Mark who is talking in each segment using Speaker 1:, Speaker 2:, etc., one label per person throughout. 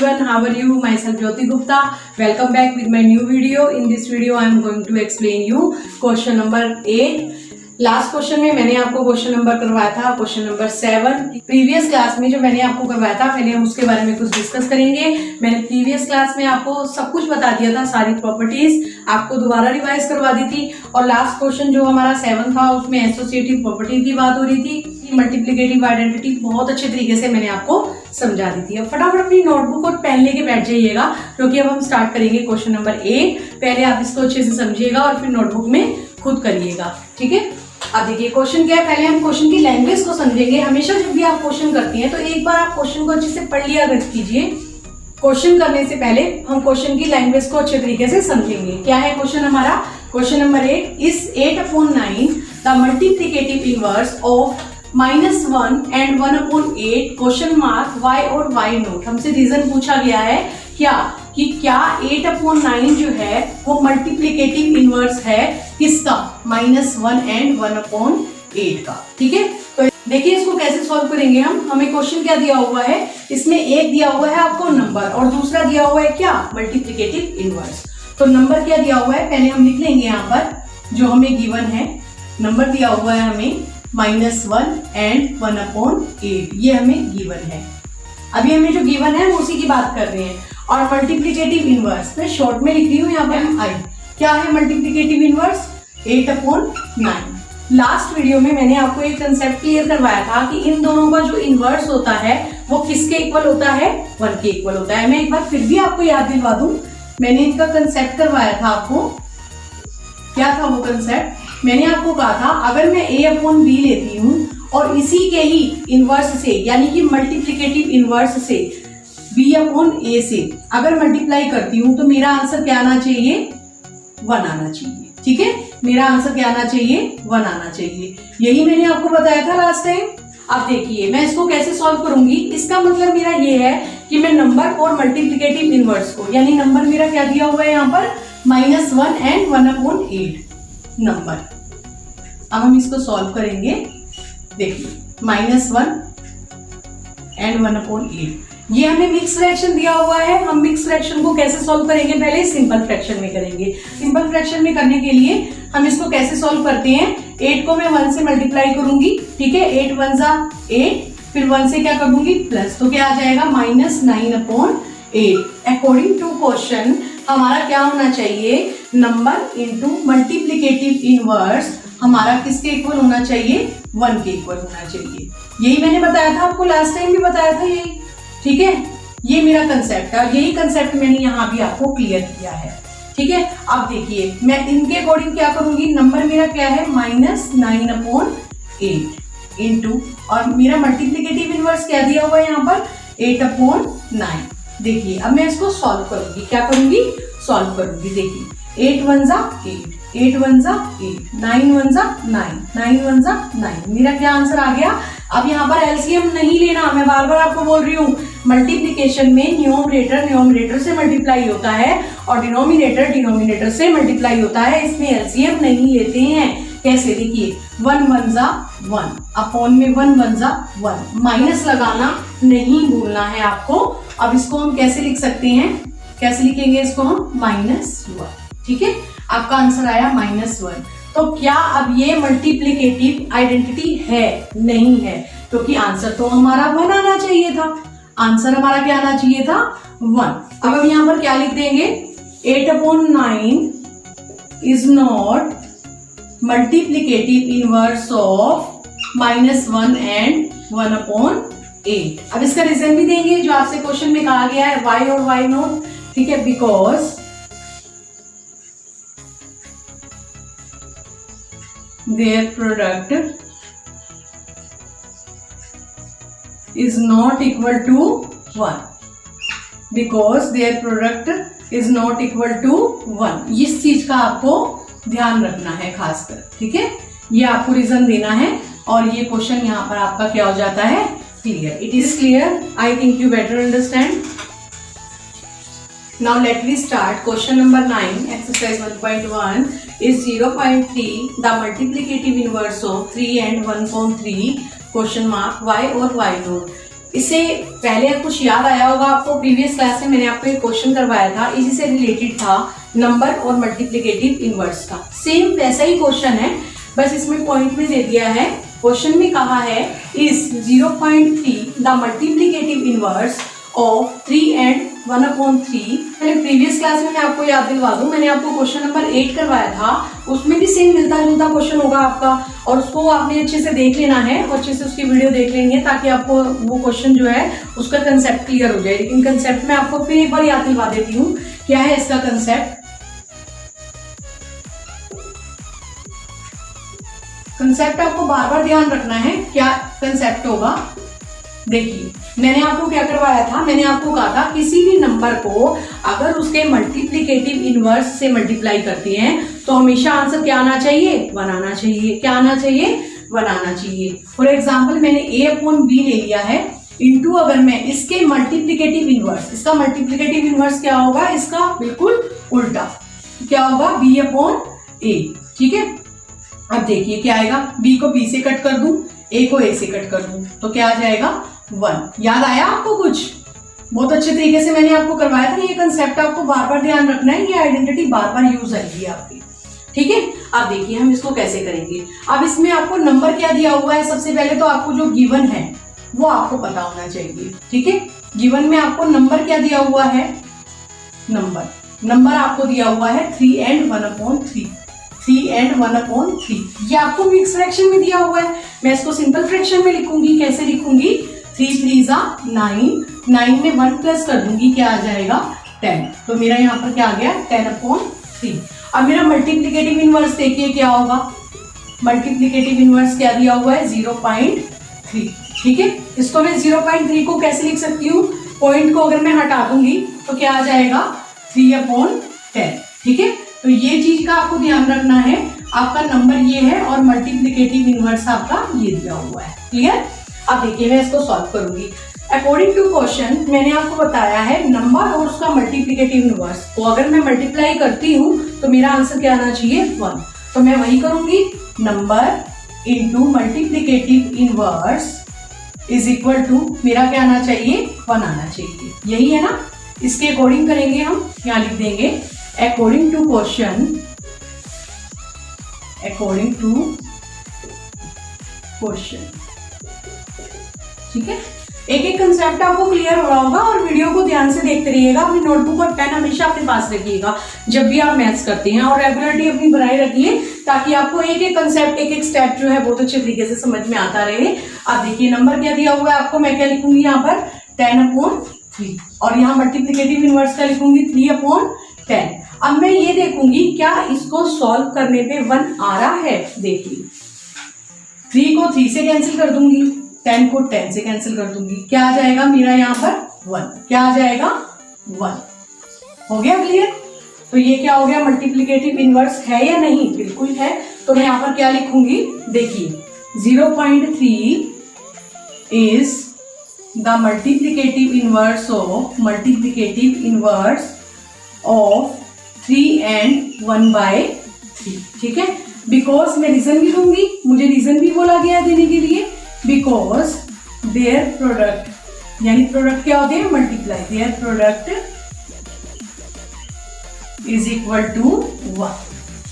Speaker 1: everyone, how are you? Myself Jyoti Gupta. Welcome back with my new video. In this video I am going to explain you question number 8. Last question में मैंने आपको question number करवाया था question number 7। Previous class में जो मैंने आपको करवाया था पहले हम उसके बारे में कुछ डिस्कस करेंगे। मैंने प्रीवियस क्लास में आपको सब कुछ बता दिया था, सारी प्रॉपर्टीज आपको दोबारा रिवाइज करवा दी थी। और लास्ट क्वेश्चन जो हमारा 7 था उसमें एसोसिएटिव प्रॉपर्टी की बात हो रही थी, मल्टीप्लिकेटिव आइडेंटिटी बहुत अच्छे तरीके से मैंने आपको समझा दी थी। अब फटाफट अपनी नोटबुक और पेन लेके बैठ जाइएगा क्योंकि अब हम स्टार्ट करेंगे क्वेश्चन नंबर 8। पहले आप इसको अच्छे से समझिएगा और फिर नोटबुक में खुद करिएगा, ठीक है। अब देखिए क्वेश्चन क्या है, पहले हम क्वेश्चन की लैंग्वेज को समझेंगे। हमेशा जब भी आप क्वेश्चन करती हैं तो एक बार आप क्वेश्चन को अच्छे से पढ़ लिया कीजिए। क्वेश्चन करने से पहले हम क्वेश्चन की लैंग्वेज को अच्छे तरीके से समझेंगे। क्या है क्वेश्चन हमारा? Question number 8 is 8/9 the multiplicative inverse of -1 and 1/8 question mark why और वाई नोट। हमसे रीजन पूछा गया है क्या 8/9 जो है वो मल्टीप्लिकेटिव इनवर्स है किसका? -1 and 1/8 का, ठीक है। तो देखिए इसको कैसे सॉल्व करेंगे हम। हमें क्वेश्चन क्या दिया हुआ है, इसमें एक दिया हुआ है आपको नंबर और दूसरा दिया हुआ है क्या? Multiplicative inverse. तो नंबर क्या दिया हुआ है पहले हम लिख लेंगे यहाँ पर जो हमें गिवन है। नंबर दिया हुआ है हमें -1 and 1/8, ये हमें गिवन है। अभी हमें जो गिवन है वो उसी की बात कर रहे हैं। और मल्टीप्लिकेटिव इनवर्स मैं शॉर्ट में लिख रही हूँ यहाँ पर आई। क्या है मल्टीप्लिकेटिव इनवर्स? 8/9। लास्ट वीडियो में मैंने आपको एक कंसेप्ट क्लियर करवाया था कि इन दोनों का जो इनवर्स होता है वो किसके इक्वल होता है? 1 के इक्वल होता है। मैं एक बार फिर भी आपको याद दिलवा दूं, मैंने इनका कंसेप्ट करवाया था आपको। क्या था वो कंसेप्ट? मैंने आपको कहा था अगर मैं A/B लेती हूँ और इसी के ही इनवर्स से यानी कि मल्टीप्लिकेटिव इनवर्स से B/A से अगर मल्टीप्लाई करती हूँ तो मेरा आंसर क्या आना चाहिए? 1 आना चाहिए, ठीक है। मेरा आंसर क्या आना चाहिए? 1 आना चाहिए। यही मैंने आपको बताया था लास्ट टाइम। अब देखिए मैं इसको कैसे सॉल्व करूंगी। इसका मतलब मेरा ये है कि मैं नंबर और मल्टीप्लिकेटिव इनवर्स को, यानी नंबर मेरा क्या दिया हुआ है यहाँ पर -1 and 1/8 नंबर। अब हम इसको सॉल्व करेंगे। देखिए -1 and 1/8 ये हमें मिक्स फ्रैक्शन दिया हुआ है। हम मिक्स फ्रैक्शन को कैसे सॉल्व करेंगे? पहले सिंपल फ्रैक्शन में करेंगे। सिंपल फ्रैक्शन में करने के लिए हम इसको कैसे सॉल्व करते हैं? 8 को मैं 1 से मल्टीप्लाई करूंगी, ठीक है। 8 1 जा 8, फिर 1 से क्या कर दूंगी? प्लस, तो क्या आ जाएगा? -9/8। अकॉर्डिंग टू क्वेश्चन हमारा क्या होना चाहिए? नंबर इंटू मल्टीप्लिकेटिव इनवर्स हमारा किसके इक्वल होना चाहिए? 1 के इक्वल होना चाहिए। यही मैंने बताया था आपको, लास्ट टाइम भी बताया था यही, ठीक है। ये मेरा कंसेप्ट है और यही कंसेप्ट मैंने यहाँ भी आपको क्लियर किया है, ठीक है। अब देखिए मैं इनके अकॉर्डिंग क्या करूंगी। नंबर मेरा क्या है? -9/8 इंटू और मेरा मल्टीप्लिकेटिव इनवर्स क्या दिया हुआ है यहाँ पर? 8/9। देखिए अब मैं इसको सॉल्व करूंगी। क्या करूंगी? सॉल्व करूंगी। देखिए 8 1 जा 8, 8 1 जा 8, 9 1 जा 9, 9 1 जा 9। मेरा क्या आंसर आ गया? अब यहाँ पर एलसीएम नहीं लेना, मैं बार बार आपको बोल रही हूँ। मल्टीप्लिकेशन में न्यूमरेटर से मल्टीप्लाई होता है और डिनोमिनेटर से मल्टीप्लाई होता है। इसमें एलसीएम नहीं लेते हैं। कैसे? देखिए 1 1 जा 1 अपॉन में 1 1 जा 1, माइनस लगाना नहीं भूलना है आपको। अब इसको हम कैसे लिख सकते हैं? कैसे लिखेंगे इसको हम? -1, ठीक है। आपका आंसर आया -1। तो क्या अब ये मल्टीप्लिकेटिव आइडेंटिटी है? नहीं है, क्योंकि आंसर तो हमारा 1 आना चाहिए था। आंसर हमारा क्या आना चाहिए था? 1। अब हम यहाँ पर क्या लिख देंगे? 8/9 is not multiplicative inverse of -1 and 1/8। अब इसका रीजन भी देंगे जो आपसे क्वेश्चन में कहा गया है, वाई और वाई नोट, ठीक है। Because their product is not equal to 1, because their product is not equal to 1। इस चीज का आपको ध्यान रखना है खासकर, ठीक है। ये आपको रीजन देना है और ये क्वेश्चन यहाँ पर आपका क्या हो जाता है? Clear. It is clear. I think you better understand. Now let me start. Question number 9, exercise 1.1 is 0.3 the multiplicative inverse of 3 and 1/3 question mark y और y नोट। इससे पहले कुछ याद आया होगा आपको, प्रीवियस क्लास में मैंने आपको एक क्वेश्चन करवाया था, इसी से रिलेटेड था, नंबर और मल्टीप्लिकेटिव इनवर्स का। सेम वैसा ही क्वेश्चन है, बस इसमें पॉइंट में दे दिया है। क्वेश्चन में कहा है is 0.3 the multiplicative inverse of 3 and 1/3। मैंने प्रीवियस क्लास में मैं आपको याद दिलवा दूं, मैंने आपको क्वेश्चन नंबर 8 करवाया था, उसमें भी सेम मिलता जुलता क्वेश्चन होगा आपका, और उसको आपने अच्छे से देख लेना है और अच्छे से उसकी वीडियो देख लेनी है, ताकि आपको वो क्वेश्चन जो है उसका कंसेप्ट क्लियर हो जाए। लेकिन कंसेप्ट में आपको फिर एक बार याद दिलवा देती हूँ, क्या है इसका कंसेप्ट। कंसेप्ट आपको बार बार ध्यान रखना है, क्या कंसेप्ट होगा। देखिए, मैंने आपको क्या करवाया था, मैंने आपको कहा था किसी भी नंबर को अगर उसके मल्टीप्लिकेटिव इनवर्स से मल्टीप्लाई करते हैं तो हमेशा आंसर क्या आना चाहिए, 1 आना चाहिए। क्या आना चाहिए, 1 आना चाहिए। फॉर एग्जाम्पल मैंने a/b ले लिया है, इंटू अगर मैं इसके मल्टीप्लिकेटिव इनवर्स, इसका मल्टीप्लिकेटिव इनवर्स क्या होगा, इसका बिल्कुल उल्टा क्या होगा, b/a। ठीक है, अब देखिए क्या आएगा, b को b से कट कर दूं, a को a से कट कर दूं, तो क्या आ जाएगा, 1। याद आया आपको कुछ? बहुत अच्छे तरीके से मैंने आपको करवाया था। ये कंसेप्ट आपको बार बार ध्यान रखना है, ये आइडेंटिटी बार बार यूज आएगी आपकी। ठीक है, अब देखिए हम इसको कैसे करेंगे। अब इसमें आपको नंबर क्या दिया हुआ है, सबसे पहले तो आपको जो गिवन है वो आपको पता होना चाहिए। ठीक है, गिवन में आपको नंबर क्या दिया हुआ है, नंबर आपको दिया हुआ है 3 and 1/3। 3 and 1/3 ये आपको मिक्स फ्रैक्शन में दिया हुआ है। मैं इसको सिंपल फ्रैक्शन में लिखूंगी, कैसे लिखूंगी, 3 3 9, 9 में 1 प्लस कर दूंगी, क्या आ जाएगा, 10। तो मेरा यहाँ पर क्या आ गया, 10/3। अब मेरा मल्टीप्लिकेटिव इनवर्स देखिए क्या होगा, मल्टीप्लिकेटिव इनवर्स क्या दिया हुआ है, 0.3। ठीक है, इसको मैं 0.3 को कैसे लिख सकती हूँ, पॉइंट को अगर मैं हटा दूंगी तो क्या आ जाएगा, 3/10। ठीक है, तो ये चीज का आपको ध्यान रखना है। आपका नंबर ये है और मल्टीप्लिकेटिव इनवर्स आपका ये दिया हुआ है। क्लियर? अब देखिए मैं इसको सॉल्व करूंगी। अकॉर्डिंग टू क्वेश्चन मैंने आपको बताया है नंबर और उसका मल्टीप्लिकेटिव इनवर्स, तो अगर मैं मल्टीप्लाई करती हूँ तो मेरा आंसर क्या आना चाहिए, 1। तो मैं वही करूंगी, number into multiplicative inverse is equal to मेरा क्या आना चाहिए, 1 आना चाहिए। यही है ना, इसके अकॉर्डिंग करेंगे हम। यहाँ लिख देंगे अकॉर्डिंग टू क्वेश्चन, ठीक है। एक एक कंसेप्ट आपको क्लियर हो रहा होगा और वीडियो को ध्यान से देखते रहिएगा। अपनी नोटबुक और पेन हमेशा अपने पास रखिएगा जब भी आप मैथ्स करते हैं, और रेगुलरिटी अपनी बनाए रखिए ताकि आपको एक एक कंसेप्ट, एक एक स्टेप जो है बहुत अच्छे तरीके से समझ में आता रहे। अब देखिए नंबर क्या दिया हुआ है आपको, मैं क्या लिखूंगी यहाँ पर, 10/3, और यहाँ मल्टीप्लिकेटिव इनवर्स का लिखूंगी 3/10। अब मैं ये देखूंगी क्या इसको सॉल्व करने पे 1 आ रहा है। देखिए 3 को 3 से कैंसिल कर दूंगी, 10 को 10 से कैंसिल कर दूंगी, क्या आ जाएगा मेरा यहाँ पर 1। क्या आ जाएगा 1। हो गया क्लियर? तो ये क्या हो गया, मल्टीप्लिकेटिव इनवर्स है या नहीं, बिल्कुल है। तो मैं यहाँ पर क्या लिखूंगी, देखिए 0.3 is the multiplicative inverse of 3 and 1/3। ठीक है, बिकॉज मैं रीजन भी दूंगी, मुझे रीजन भी बोला गया देने के लिए, बिकॉज देयर प्रोडक्ट, यानी प्रोडक्ट क्या होते हैं, multiply, their product is equal to 1।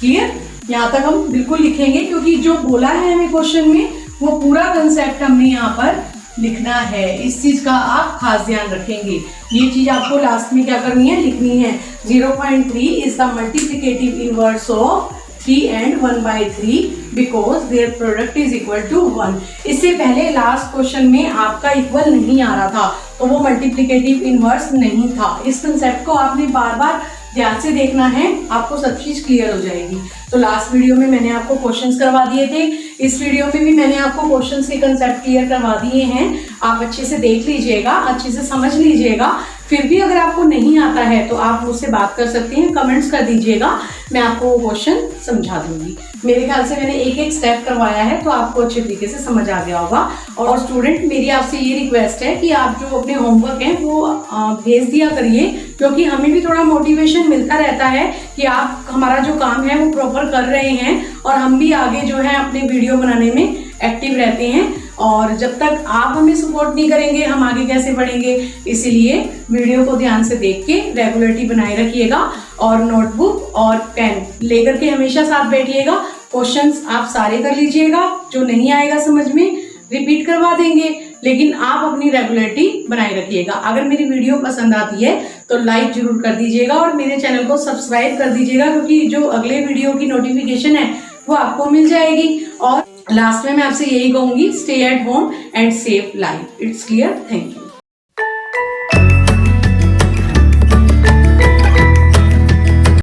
Speaker 1: Clear? यहां तक हम बिल्कुल लिखेंगे क्योंकि जो बोला है हमें क्वेश्चन में वो पूरा कंसेप्ट हमने यहाँ पर लिखना है। इस चीज का आप खास ध्यान रखेंगे, ये चीज आपको लास्ट में क्या करनी है, लिखनी है। 0.3 is the multiplicative inverse of 3 and 1/3 because their product is equal to 1। इससे पहले लास्ट क्वेश्चन में आपका इक्वल नहीं आ रहा था तो वो मल्टीप्लिकेटिव इनवर्स नहीं था। इस कंसेप्ट को आपने बार बार ध्यान से देखना है, आपको सब चीज क्लियर हो जाएगी। तो लास्ट वीडियो में मैंने आपको क्वेश्चंस करवा दिए थे, इस वीडियो में भी मैंने आपको क्वेश्चंस के कंसेप्ट क्लियर करवा दिए हैं। आप अच्छे से देख लीजिएगा, अच्छे से समझ लीजिएगा। फिर भी अगर आपको नहीं आता है तो आप मुझसे बात कर सकते हैं, कमेंट्स कर दीजिएगा, मैं आपको वो क्वेश्चन समझा दूंगी। मेरे ख्याल से मैंने एक एक स्टेप करवाया है तो आपको अच्छे तरीके से समझ आ गया होगा। और स्टूडेंट, मेरी आपसे ये रिक्वेस्ट है कि आप जो अपने होमवर्क हैं वो भेज दिया करिए, क्योंकि हमें भी थोड़ा मोटिवेशन मिलता रहता है कि आप हमारा जो काम है वो प्रॉपर कर रहे हैं और हम भी आगे जो है अपने वीडियो बनाने में एक्टिव रहते हैं। और जब तक आप हमें सपोर्ट नहीं करेंगे हम आगे कैसे बढ़ेंगे। इसीलिए वीडियो को ध्यान से देख के रेगुलरिटी बनाए रखिएगा और नोटबुक और पेन लेकर के हमेशा साथ बैठिएगा। क्वेश्चंस आप सारे कर लीजिएगा, जो नहीं आएगा समझ में रिपीट करवा देंगे, लेकिन आप अपनी रेगुलरिटी बनाए रखिएगा। अगर मेरी वीडियो पसंद आती है तो लाइक जरूर कर दीजिएगा और मेरे चैनल को सब्सक्राइब कर दीजिएगा, क्योंकि जो अगले वीडियो की नोटिफिकेशन है वो आपको मिल जाएगी। और लास्ट में मैं आपसे यही कहूंगी, stay at home and save life. It's clear. Thank you.